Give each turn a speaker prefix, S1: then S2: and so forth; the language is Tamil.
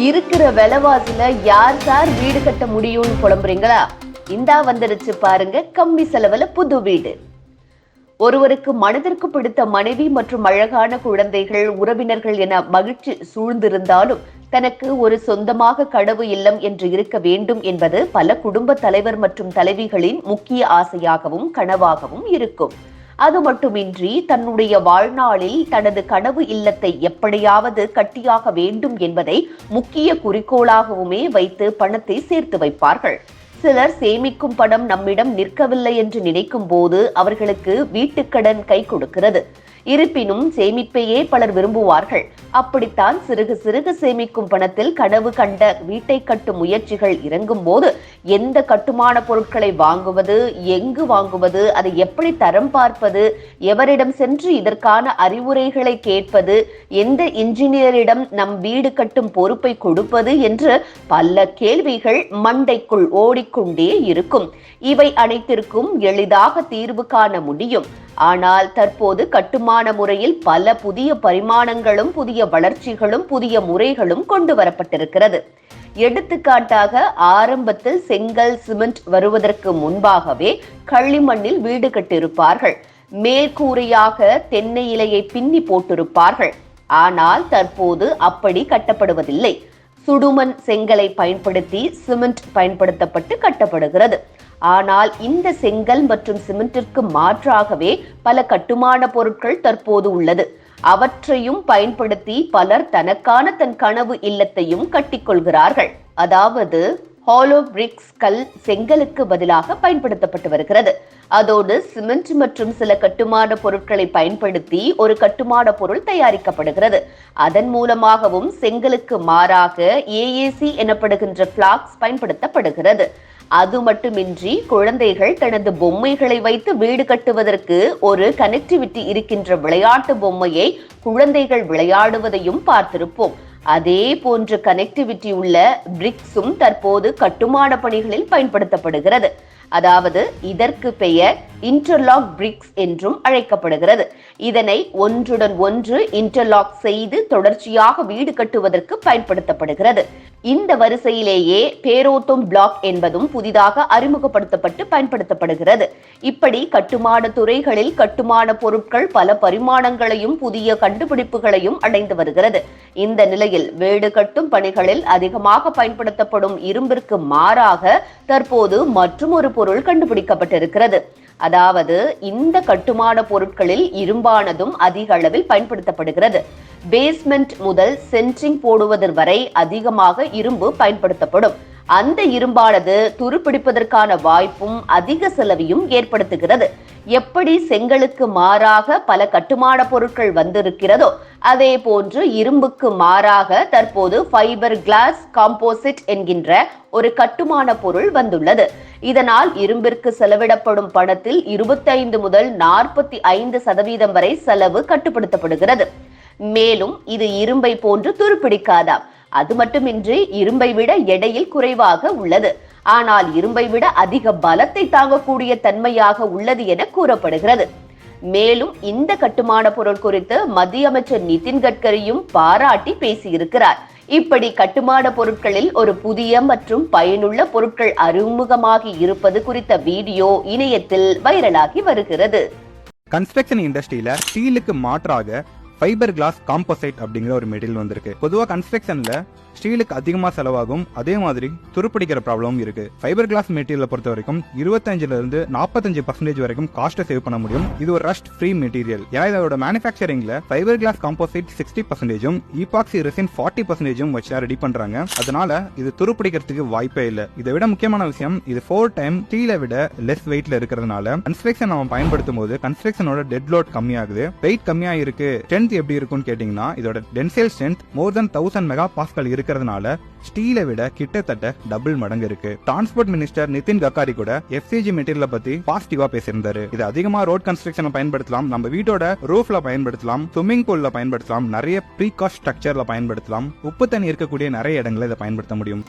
S1: இருக்கிற விலைவாசில யார் சார் வீடு கட்ட முடியும்னு புலம்புறீங்களா? இந்தா வந்துருச்சு பாருங்க கம்மி செலவுல புது வீடு. ஒருவருக்கு மனதிற்கு பிடித்த மனைவி மற்றும் அழகான குழந்தைகள், உறவினர்கள் என மகிழ்ச்சி சூழ்ந்திருந்தாலும் தனக்கு ஒரு சொந்தமாக கனவு இல்லம் என்று இருக்க வேண்டும் என்பது பல குடும்ப தலைவர் மற்றும் தலைவிகளின் முக்கிய ஆசையாகவும் கனவாகவும் இருக்கும். அது மட்டுமின்றி தன்னுடைய வாழ்நாளில் தனது கனவு இல்லத்தை எப்படியாவது கட்டியாக வேண்டும் என்பதை முக்கிய குறிக்கோளாகவுமே வைத்து பணத்தை சேர்த்து வைப்பார்கள். சிலர் சேமிக்கும் பணம் நம்மிடம் நிற்கவில்லை என்று நினைக்கும் போது அவர்களுக்கு வீட்டுக்கடன் கை கொடுக்கிறது. இருப்பினும் சேமிப்பையே பலர் விரும்புவார்கள். அப்படித்தான் சிறுக சிறுக சேமிக்கும் பணத்தில் கனவு கண்ட வீட்டை கட்டும் முயற்சிகள் இறங்கும் போது எந்த கட்டுமான பொருட்களை வாங்குவது, எங்கு வாங்குவது, அதை எப்படி தரம் பார்ப்பது, எவரிடம் சென்று இதற்கான அறிவுரைகளை கேட்பது, எந்த இன்ஜினியரிடம் நம் வீடு கட்டும் பொறுப்பை கொடுப்பது என்று பல கேள்விகள் மண்டைக்குள் ஓடிக்கொண்டே இருக்கும். இவை அனைத்திற்கும் எளிதாக தீர்வு காண முடியும். ஆனால் தற்போது கட்டுமான முறையில் பல புதிய பரிமாணங்களும் புதிய வளர்ச்சிகளும் புதிய முறைகளும் கொண்டு வரப்பட்டிருக்கிறது. எடுத்துக்காட்டாக ஆரம்பத்தில் செங்கல், சிமெண்ட் வருவதற்கு முன்பாகவே களிமண்ணில் வீடு கட்டியிருப்பார்கள். மேற்கூரையாக தென்னை இலையை பின்னி போட்டிருப்பார்கள். ஆனால் தற்போது அப்படி கட்டப்படுவதில்லை. சுடுமண் செங்கலை பயன்படுத்தி சிமெண்ட் பயன்படுத்தப்பட்டு கட்டப்படுகிறது. ஆனால் இந்த செங்கல் மற்றும் சிமெண்டிற்கு மாற்றாகவே பல கட்டுமான பொருட்கள் தற்போது உள்ளது. அவற்றையும் பயன்படுத்தி பலர் தனக்கான தன் கனவு இல்லத்தையும் கட்டிக்கொள்கிறார்கள். அதாவது ஹாலோ பிரிக்ஸ் கல் செங்கலுக்கு பதிலாக பயன்படுத்தப்பட்டு வருகிறது. அதோடு சிமெண்ட் மற்றும் சில கட்டுமான பொருட்களை பயன்படுத்தி ஒரு கட்டுமான பொருள் தயாரிக்கப்படுகிறது. அதன் மூலமாகவும் செங்கலுக்கு மாறாக ஏஏசி எனப்படுகின்ற பிளாக்ஸ் பயன்படுத்தப்படுகிறது. அது மட்டுமின்றி குழந்தைகள் தனது பொம்மைகளை வைத்து வீடு கட்டுவதற்கு ஒரு கனெக்டிவிட்டி இருக்கின்ற விளையாட்டு பொம்மையை குழந்தைகள் விளையாடுவதையும் பார்த்திருப்போம். அதே போன்ற கனெக்டிவிட்டி உள்ள பிரிக்ஸும் தற்போது கட்டுமான பணிகளில் பயன்படுத்தப்படுகிறது. அதாவது இதற்கு பெயர் இன்டர்லாக் பிரிக்ஸ் என்றும் அழைக்கப்படுகிறது. இதனை ஒன்றுடன் ஒன்று இன்டர்லாக் செய்து தொடர்ச்சியாக வீடு கட்டுவதற்கு பயன்படுத்தப்படுகிறது. இந்த வரிசையிலேயே பேரோத்தோம் பிளாக் என்பதும் புதிதாக அறிமுகப்படுத்தப்பட்டு பயன்படுத்தப்படுகிறது. இப்படி கட்டுமான துறைகளில் கட்டுமான பொருட்கள் பல பரிமாணங்களையும் புதிய கண்டுபிடிப்புகளையும் அடைந்து வருகிறது. இந்த நிலையில் வீடு கட்டும் பணிகளில் அதிகமாக பயன்படுத்தப்படும் இரும்பிற்கு மாறாக தற்போது மற்றும் ஒரு பொருள் கண்டுபிடிக்கப்பட்டிருக்கிறது. அதாவது இந்த கட்டுமான பொருட்களில் இரும்பானதும் அதிக அளவில் பயன்படுத்தப்படுகிறது. பேஸ்மெண்ட் முதல் சென்ட்ரிங் போடுவதற்கு வரை அதிகமாக இரும்பு பயன்படுத்தப்படும். அந்த இரும்பானது துருப்பிடிப்பதற்கான வாய்ப்பும் அதிக செலவையும் ஏற்படுத்துகிறது. எப்படி செங்கலுக்கு மாறாக பல கட்டுமான பொருட்கள் வந்திருக்கிறதோ அதே போன்று இரும்புக்கு மாறாக தற்போது ஃபைபர் கிளாஸ் காம்போசிட் என்கின்ற ஒரு கட்டுமான பொருள் வந்துள்ளது. இதனால் இரும்பிற்கு செலவிடப்படும் பணத்தில் 25 முதல் 45% வரை செலவு கட்டுப்படுத்தப்படுகிறது. மேலும் இது இரும்பை போன்று துருப்பிடிக்காதாம். அது மட்டுமின்றி இரும்பை விட எடையில் குறைவாக உள்ளது. ஆனால் இரும்பை விட அதிக பலத்தை தாங்கக்கூடிய தன்மையாக உள்ளது என கூறப்படுகிறது. மேலும் இந்த கட்டுமான பொருள் குறித்து மத்திய அமைச்சர் நிதின் கட்கரியும் பாராட்டி பேசியிருக்கிறார். இப்படி கட்டுமான பொருட்களில் ஒரு புதிய மற்றும் பயனுள்ள பொருட்கள் அறிமுகமாகி இருப்பது குறித்த வீடியோ இணையத்தில் வைரலாகி வருகிறது.
S2: கன்ஸ்ட்ரக்ஷன் இண்டஸ்ட்ரியில ஸ்டீலுக்கு மாற்றாக ஃபைபர் கிளாஸ் காம்போசைட் அப்படிங்கிற ஒரு மெட்டீரியல் வந்திருக்கு. பொதுவாக கன்ஸ்ட்ரக்ஷன்ல ஸ்டீலுக்கு அதிகமா செலவாகும், அதே மாதிரி துருப்பிடிக்கிற ப்ராப்ளமும் இருக்கு. ஃபைபர் கிளாஸ் மெட்டீரியலை பொறுத்த வரைக்கும் 25% இருந்து 45% வரைக்கும் காஸ்ட்டை சேவ் பண்ண முடியும். இது ஒரு ரஸ்ட் ஃப்ரீ மெட்டீரியல். ஏன்னா இதோட மேனுஃபேக்சரிங்ல fibre glass composite 60%, epoxy resin 40% வச்சு ரெடி பண்றாங்க. அதனால இது துருப்பிடிக்கிறதுக்கு வாய்ப்பே இல்லை. இதை விட முக்கியமான விஷயம், இது 4 டைம் ஸ்டீலை விட லெஸ் வெயிட்ல இருக்கிறதுனால கன்ஸ்ட்ரக்ஷன் நம்ம பயன்படுத்தும் போது கன்ஸ்ட்ரக்ஷனோட டெட் லோட் கம்மியாகுது. வெயிட் கம்மியா இருக்கு. ஸ்ட்ரென்த் எப்படி இருக்கும்னு கேட்டீங்கன்னா, இதோட டென்சைல் ஸ்ட்ரென்த் மோர் தென் 1000 மெகா பாஸ்கல் இருக்கிறதுனால ஸ்டீலை விட கிட்டத்தட்ட டபுள் மடங்கு இருக்கு. டிரான்ஸ்போர்ட் மினிஸ்டர் நிதின் கட்கரி கூட FCG மெட்டீரியல் பத்தி பாசிட்டிவா பேசியிருந்தாரு. இது அதிகமா ரோட் கன்ஸ்ட்ரக்ஷன் பயன்படுத்தலாம், நம்ம வீட்டோட ரூஃப்ல பயன்படுத்தலாம், ஸ்விம்மிங் பூல்ல பயன்படுத்தலாம், நிறைய ப்ரீகாஸ்ட் ஸ்ட்ரக்சர்ல பயன்படுத்தலாம், உப்பு தண்ணி இருக்கக்கூடிய நிறைய இடங்களை இதை பயன்படுத்த முடியும்.